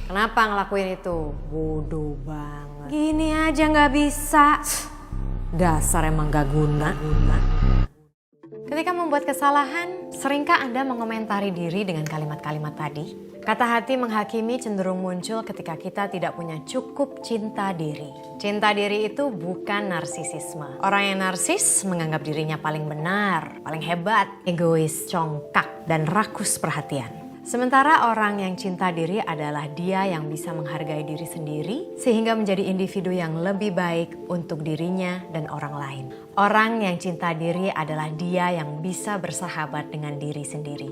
Kenapa ngelakuin itu? Bodoh banget. Gini aja nggak bisa. Dasar emang gak guna. Ketika membuat kesalahan, seringkah Anda mengomentari diri dengan kalimat-kalimat tadi? Kata hati menghakimi cenderung muncul ketika kita tidak punya cukup cinta diri. Cinta diri itu bukan narsisisme. Orang yang narsis menganggap dirinya paling benar, paling hebat, egois, congkak, dan rakus perhatian. Sementara orang yang cinta diri adalah dia yang bisa menghargai diri sendiri sehingga menjadi individu yang lebih baik untuk dirinya dan orang lain. Orang yang cinta diri adalah dia yang bisa bersahabat dengan diri sendiri.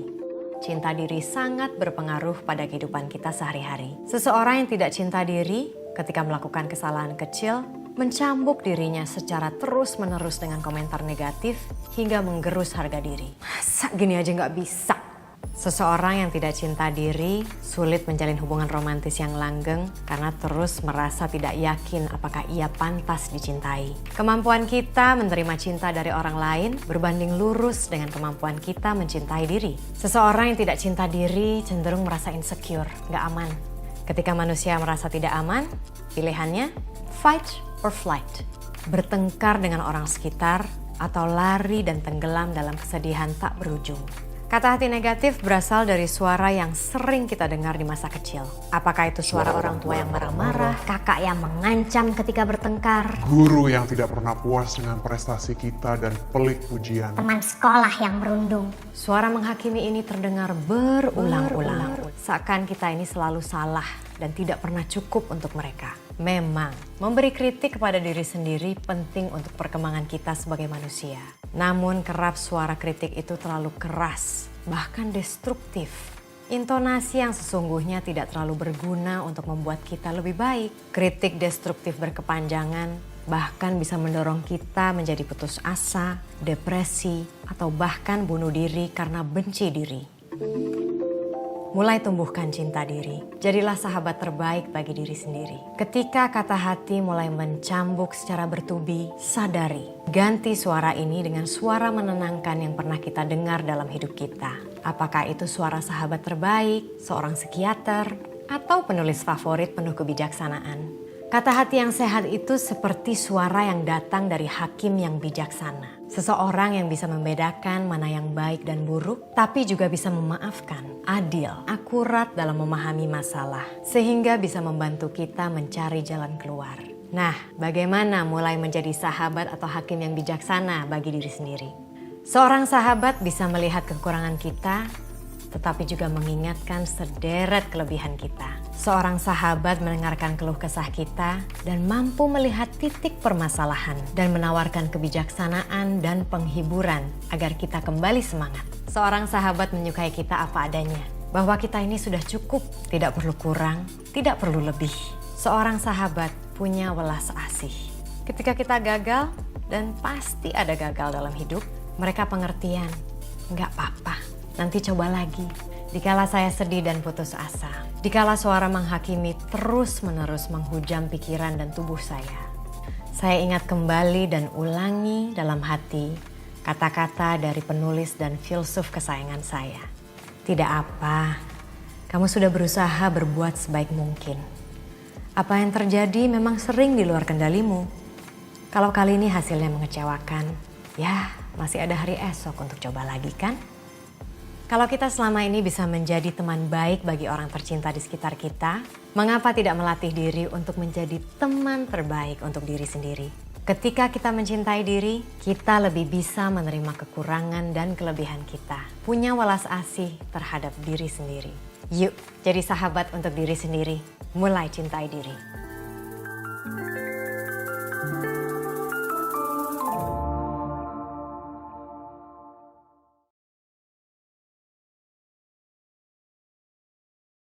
Cinta diri sangat berpengaruh pada kehidupan kita sehari-hari. Seseorang yang tidak cinta diri ketika melakukan kesalahan kecil mencambuk dirinya secara terus-menerus dengan komentar negatif hingga menggerus harga diri. Masa gini aja nggak bisa? Seseorang yang tidak cinta diri sulit menjalin hubungan romantis yang langgeng karena terus merasa tidak yakin apakah ia pantas dicintai. Kemampuan kita menerima cinta dari orang lain berbanding lurus dengan kemampuan kita mencintai diri. Seseorang yang tidak cinta diri cenderung merasa insecure, gak aman. Ketika manusia merasa tidak aman, pilihannya fight or flight. Bertengkar dengan orang sekitar atau lari dan tenggelam dalam kesedihan tak berujung. Kata hati negatif berasal dari suara yang sering kita dengar di masa kecil. Apakah itu suara orang tua yang marah-marah, kakak yang mengancam ketika bertengkar, guru yang tidak pernah puas dengan prestasi kita dan pelik pujian, teman sekolah yang merundung. Suara menghakimi ini terdengar berulang-ulang. Seakan kita ini selalu salah dan tidak pernah cukup untuk mereka. Memang, memberi kritik kepada diri sendiri penting untuk perkembangan kita sebagai manusia. Namun kerap suara kritik itu terlalu keras, bahkan destruktif. Intonasi yang sesungguhnya tidak terlalu berguna untuk membuat kita lebih baik. Kritik destruktif berkepanjangan bahkan bisa mendorong kita menjadi putus asa, depresi, atau bahkan bunuh diri karena benci diri. Mulai tumbuhkan cinta diri. Jadilah sahabat terbaik bagi diri sendiri. Ketika kata hati mulai mencambuk secara bertubi, sadari. Ganti suara ini dengan suara menenangkan yang pernah kita dengar dalam hidup kita. Apakah itu suara sahabat terbaik, seorang psikiater, atau penulis favorit penuh kebijaksanaan? Kata hati yang sehat itu seperti suara yang datang dari hakim yang bijaksana. Seseorang yang bisa membedakan mana yang baik dan buruk, tapi juga bisa memaafkan, adil, akurat dalam memahami masalah, sehingga bisa membantu kita mencari jalan keluar. Nah, bagaimana mulai menjadi sahabat atau hakim yang bijaksana bagi diri sendiri? Seorang sahabat bisa melihat kekurangan kita, tetapi juga mengingatkan sederet kelebihan kita. Seorang sahabat mendengarkan keluh kesah kita dan mampu melihat titik permasalahan dan menawarkan kebijaksanaan dan penghiburan agar kita kembali semangat. Seorang sahabat menyukai kita apa adanya, bahwa kita ini sudah cukup, tidak perlu kurang, tidak perlu lebih. Seorang sahabat punya welas asih. Ketika kita gagal, dan pasti ada gagal dalam hidup, mereka pengertian, nggak apa-apa, nanti coba lagi. Dikala saya sedih dan putus asa, dikala suara menghakimi terus-menerus menghujam pikiran dan tubuh saya ingat kembali dan ulangi dalam hati kata-kata dari penulis dan filsuf kesayangan saya. Tidak apa, kamu sudah berusaha berbuat sebaik mungkin. Apa yang terjadi memang sering di luar kendalimu. Kalau kali ini hasilnya mengecewakan, ya masih ada hari esok untuk coba lagi kan? Kalau kita selama ini bisa menjadi teman baik bagi orang tercinta di sekitar kita, mengapa tidak melatih diri untuk menjadi teman terbaik untuk diri sendiri? Ketika kita mencintai diri, kita lebih bisa menerima kekurangan dan kelebihan kita. Punya welas asih terhadap diri sendiri. Yuk, jadi sahabat untuk diri sendiri. Mulai cintai diri.